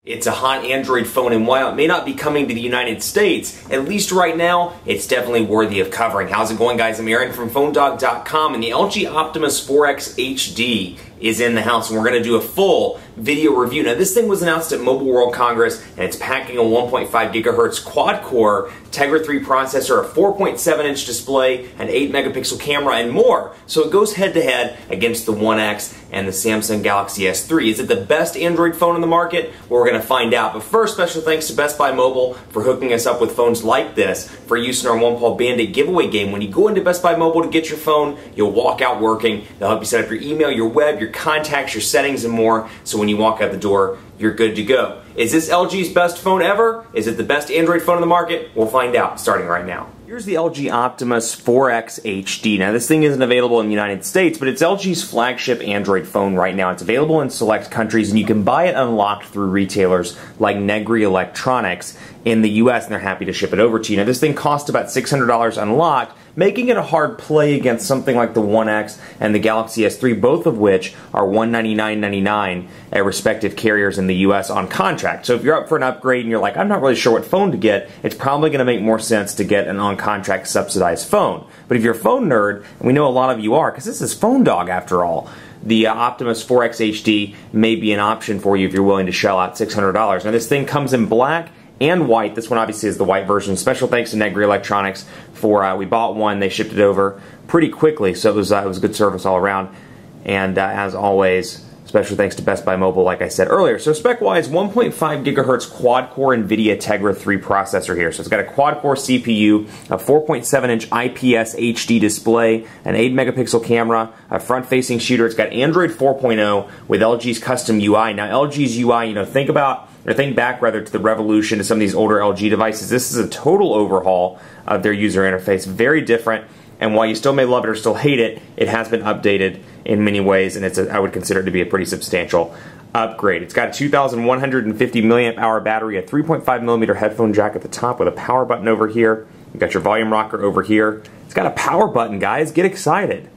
It's a hot Android phone, and while it may not be coming to the United States, at least right now, it's definitely worthy of covering. How's it going, guys? I'm Aaron from PhoneDog.com, and the LG Optimus 4X HD is in the house, and we're going to do a full video review. Now, this thing was announced at Mobile World Congress, and it's packing a 1.5 gigahertz quad-core Tegra 3 processor, a 4.7-inch display, an 8-megapixel camera, and more. So it goes head-to-head against the 1X and the Samsung Galaxy S3. Is it the best Android phone in the market? Well, we're going to find out. But first, special thanks to Best Buy Mobile for hooking us up with phones like this for use in our One Paw Bandit giveaway game. When you go into Best Buy Mobile to get your phone, you'll walk out working. They'll help you set up your email, your web, your contacts, your settings, and more. So when you walk out the door, you're good to go. Is this LG's best phone ever? Is it the best Android phone in the market? We'll find out starting right now. Here's the LG Optimus 4X HD. Now, this thing isn't available in the United States, but it's LG's flagship Android phone right now. It's available in select countries, and you can buy it unlocked through retailers like Negri Electronics in the US, and they're happy to ship it over to you. Now, this thing costs about $600 unlocked, making it a hard play against something like the 1X and the Galaxy S3, both of which are $199.99 at respective carriers in the US on contract. So if you're up for an upgrade and you're like, I'm not really sure what phone to get, it's probably going to make more sense to get an on-contract subsidized phone. But if you're a phone nerd, and we know a lot of you are, because this is PhoneDog after all, the Optimus 4X HD may be an option for you if you're willing to shell out $600. Now, this thing comes in black and white. This one obviously is the white version. Special thanks to Negri Electronics for we bought one, they shipped it over pretty quickly, so it was good service all around. And as always, special thanks to Best Buy Mobile, like I said earlier. So spec-wise, 1.5 gigahertz quad-core NVIDIA Tegra 3 processor here. So it's got a quad-core CPU, a 4.7-inch IPS HD display, an 8-megapixel camera, a front-facing shooter. It's got Android 4.0 with LG's custom UI. Now, LG's UI, think back to the revolution of some of these older LG devices. This is a total overhaul of their user interface. Very different. And while you still may love it or still hate it, it has been updated in many ways, and I would consider it to be a pretty substantial upgrade. It's got a 2,150 milliamp hour battery, a 3.5 millimeter headphone jack at the top with a power button over here. You've got your volume rocker over here. It's got a power button, guys. Get excited.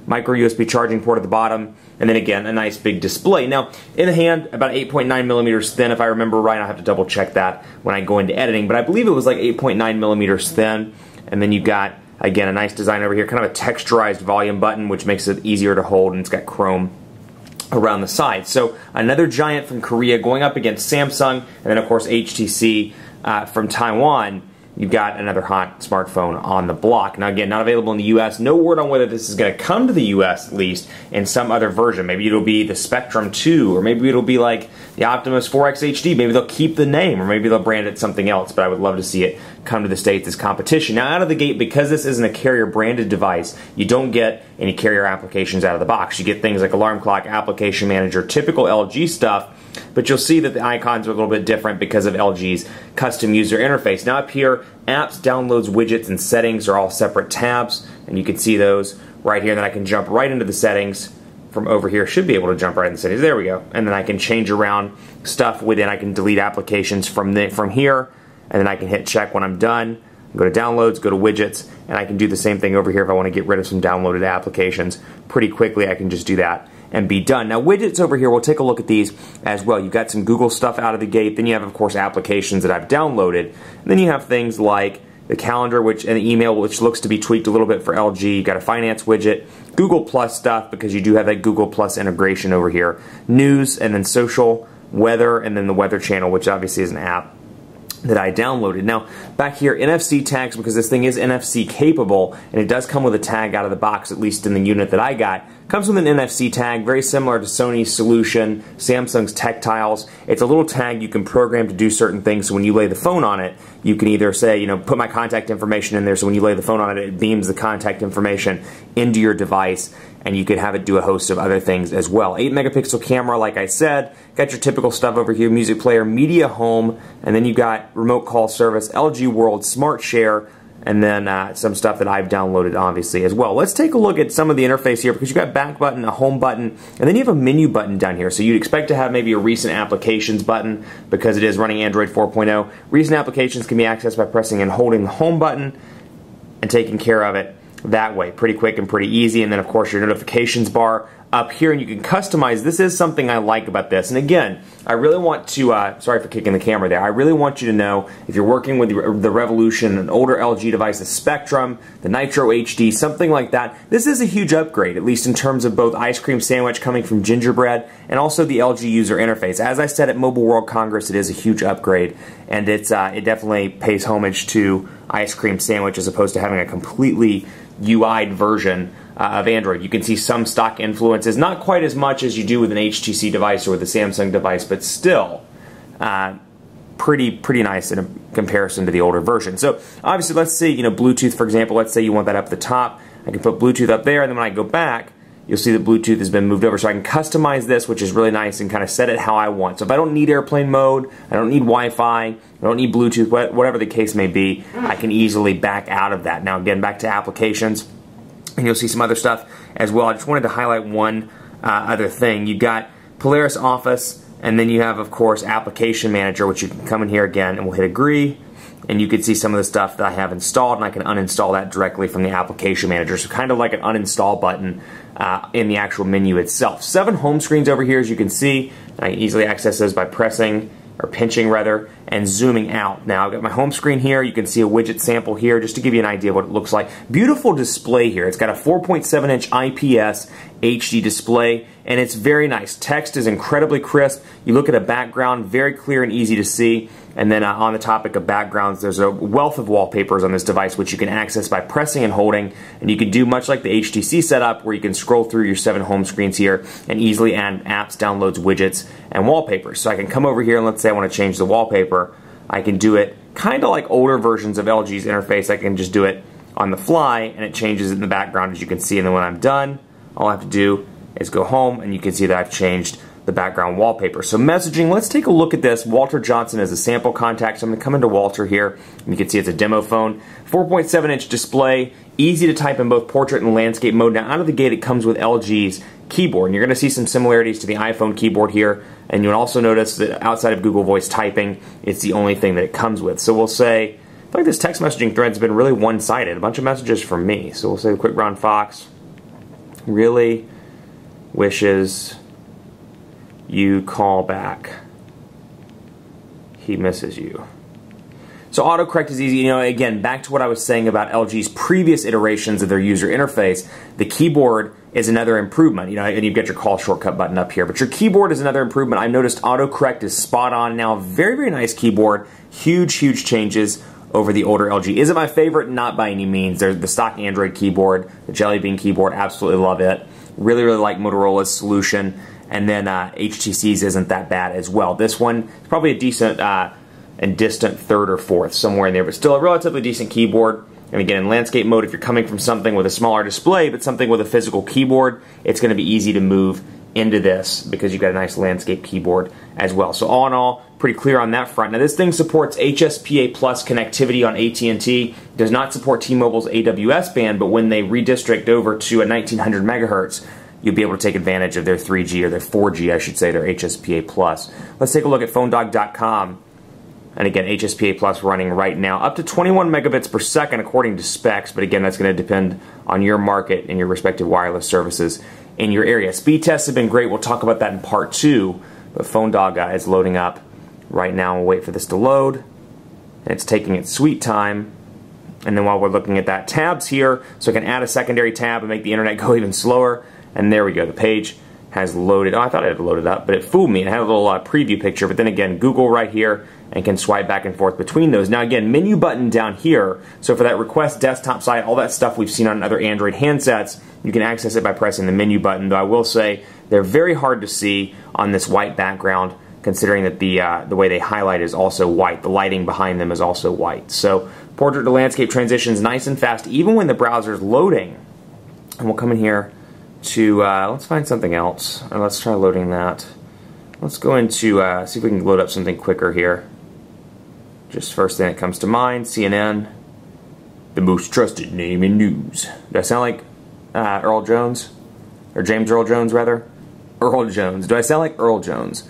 Micro USB charging port at the bottom, and then again, a nice big display. Now, in the hand, about 8.9 millimeters thin, if I remember right. I'll have to double check that when I go into editing, but I believe it was like 8.9 millimeters thin, and then you've got, again, a nice design over here, kind of a texturized volume button, which makes it easier to hold, and it's got chrome around the side. So another giant from Korea going up against Samsung, and then of course HTC from Taiwan. You've got another hot smartphone on the block. Now again, not available in the US. No word on whether this is going to come to the US, at least, in some other version. Maybe it'll be the Spectrum 2, or maybe it'll be like the Optimus 4X HD. Maybe they'll keep the name, or maybe they'll brand it something else, but I would love to see it come to the States as competition. Now out of the gate, because this isn't a carrier-branded device, you don't get any carrier applications out of the box. You get things like Alarm Clock, Application Manager, typical LG stuff, but you'll see that the icons are a little bit different because of LG's custom user interface. Now up here, apps, downloads, widgets, and settings are all separate tabs, and you can see those right here. Then I can jump right into the settings from over here. Should be able to jump right in the settings. There we go. And then I can change around stuff within. I can delete applications from here, and then I can hit check when I'm done. Go to downloads, go to widgets, and I can do the same thing over here if I want to get rid of some downloaded applications pretty quickly. I can just do that and be done. Now widgets over here, we'll take a look at these as well. You've got some Google stuff out of the gate, then you have of course applications that I've downloaded, and then you have things like the calendar and the email, which looks to be tweaked a little bit for LG. You've got a finance widget, Google Plus stuff because you do have that Google Plus integration over here, news, and then social, weather, and then the weather channel, which obviously is an app that I downloaded. Now, back here, NFC tags, because this thing is NFC capable, and it does come with a tag out of the box, at least in the unit that I got. Comes with an NFC tag, very similar to Sony's solution, Samsung's Tactiles. It's a little tag you can program to do certain things, so when you lay the phone on it, you can either say, put my contact information in there, so when you lay the phone on it, it beams the contact information into your device, and you could have it do a host of other things as well. 8-megapixel camera, like I said. Got your typical stuff over here, music player, media home, and then you've got remote call service, LG World, Smart Share, and then some stuff that I've downloaded, obviously, as well. Let's take a look at some of the interface here, because you've got back button, a home button, and then you have a menu button down here. So you'd expect to have maybe a recent applications button, because it is running Android 4.0. Recent applications can be accessed by pressing and holding the home button and taking care of it that way. Pretty quick and pretty easy. And then of course your notifications bar up here, and you can customize. This is something I like about this. And again, I really want to, sorry for kicking the camera there, I really want you to know if you're working with the Revolution, an older LG device, the Spectrum, the Nitro HD, something like that, this is a huge upgrade, at least in terms of both ice cream sandwich coming from gingerbread and also the LG user interface. As I said at Mobile World Congress, it is a huge upgrade, and it definitely pays homage to ice cream sandwich as opposed to having a completely UI'd version of Android. You can see some stock influences, not quite as much as you do with an HTC device or with a Samsung device, but still pretty nice in comparison to the older version. So obviously, let's say, you know, Bluetooth, for example, let's say you want that up the top. I can put Bluetooth up there, and then when I go back, you'll see that Bluetooth has been moved over, so I can customize this, which is really nice, and kind of set it how I want. So if I don't need airplane mode, I don't need Wi-Fi, I don't need Bluetooth, whatever the case may be, I can easily back out of that. Now again, back to applications, and you'll see some other stuff as well. I just wanted to highlight one other thing. You've got Polaris Office, and then you have, of course, Application Manager, which you can come in here again, and we'll hit agree, and you can see some of the stuff that I have installed, and I can uninstall that directly from the Application Manager. So kind of like an uninstall button in the actual menu itself. 7 home screens over here, as you can see. I can easily access those by pressing, or pinching rather, and zooming out. Now I've got my home screen here. You can see a widget sample here just to give you an idea of what it looks like. Beautiful display here. It's got a 4.7-inch IPS HD display, and it's very nice. Text is incredibly crisp. You look at a background, very clear and easy to see. And then on the topic of backgrounds, there's a wealth of wallpapers on this device which you can access by pressing and holding, and you can do much like the HTC setup where you can scroll through your 7 home screens here and easily add apps, downloads, widgets, and wallpapers. So I can come over here and let's say I want to change the wallpaper. I can do it kind of like older versions of LG's interface. I can just do it on the fly and it changes it in the background, as you can see, and then when I'm done, all I have to do is go home and you can see that I've changed the background wallpaper. So messaging, let's take a look at this. Walter Johnson is a sample contact, so I'm going to come into Walter here, and you can see it's a demo phone. 4.7-inch display, easy to type in both portrait and landscape mode. Now out of the gate it comes with LG's keyboard, and you're going to see some similarities to the iPhone keyboard here, and you'll also notice that outside of Google Voice typing, it's the only thing that it comes with. So we'll say, I feel like this text messaging thread's been really one-sided, a bunch of messages from me. So we'll say Quick Brown Fox really wishes you call back. He misses you. So autocorrect is easy. You know, again, back to what I was saying about LG's previous iterations of their user interface, the keyboard is another improvement. You know, and you've got your call shortcut button up here, but your keyboard is another improvement. I've noticed autocorrect is spot on now. Very, very nice keyboard. Huge, huge changes over the older LG. Is it my favorite? Not by any means. There's the stock Android keyboard, the Jelly Bean keyboard, absolutely love it. Really, really like Motorola's solution. And then HTC's isn't that bad as well. This one is probably a decent and distant third or fourth, somewhere in there, but still a relatively decent keyboard. And again, in landscape mode, if you're coming from something with a smaller display, but something with a physical keyboard, it's going to be easy to move into this because you've got a nice landscape keyboard as well. So all in all, pretty clear on that front. Now this thing supports HSPA Plus connectivity on AT&T. Does not support T-Mobile's AWS band, but when they redistrict over to a 1900 megahertz, you'll be able to take advantage of their 3G, or their 4G, I should say, their HSPA Plus. Let's take a look at PhoneDog.com. And again, HSPA Plus running right now, up to 21 megabits per second according to specs, but again, that's going to depend on your market and your respective wireless services in your area. Speed tests have been great. We'll talk about that in part 2, but PhoneDog is loading up right now. We'll wait for this to load, and it's taking its sweet time. And then while we're looking at that, tabs here, so I can add a secondary tab and make the internet go even slower. And there we go, the page has loaded. Oh, I thought it had loaded up, but it fooled me. It had a little preview picture, but then again, Google right here, and can swipe back and forth between those. Now again, menu button down here, so for that request desktop site, all that stuff we've seen on other Android handsets, you can access it by pressing the menu button, though I will say they're very hard to see on this white background, considering that the way they highlight is also white. The lighting behind them is also white. So portrait to landscape transitions nice and fast, even when the browser's loading. And we'll come in here to, let's find something else, and let's try loading that. Let's go into, see if we can load up something quicker here. Just first thing that comes to mind, CNN, the most trusted name in news. Do I sound like Earl Jones? Or James Earl Jones, rather? Earl Jones. Do I sound like Earl Jones?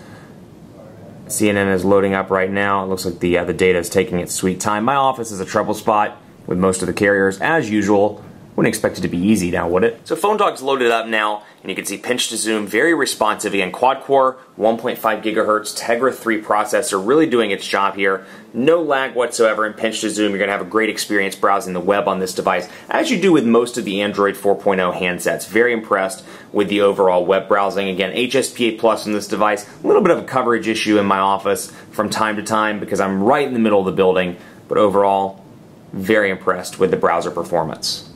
CNN is loading up right now. It looks like the data is taking its sweet time. My office is a trouble spot with most of the carriers, as usual. Wouldn't expect it to be easy now, would it? So Phone Dog's loaded up now, and you can see pinch to zoom, very responsive. Again, quad-core, 1.5 gigahertz, Tegra 3 processor, really doing its job here. No lag whatsoever in pinch to zoom. You're going to have a great experience browsing the web on this device, as you do with most of the Android 4.0 handsets. Very impressed with the overall web browsing. Again, HSPA Plus on this device. A little bit of a coverage issue in my office from time to time because I'm right in the middle of the building, but overall, very impressed with the browser performance.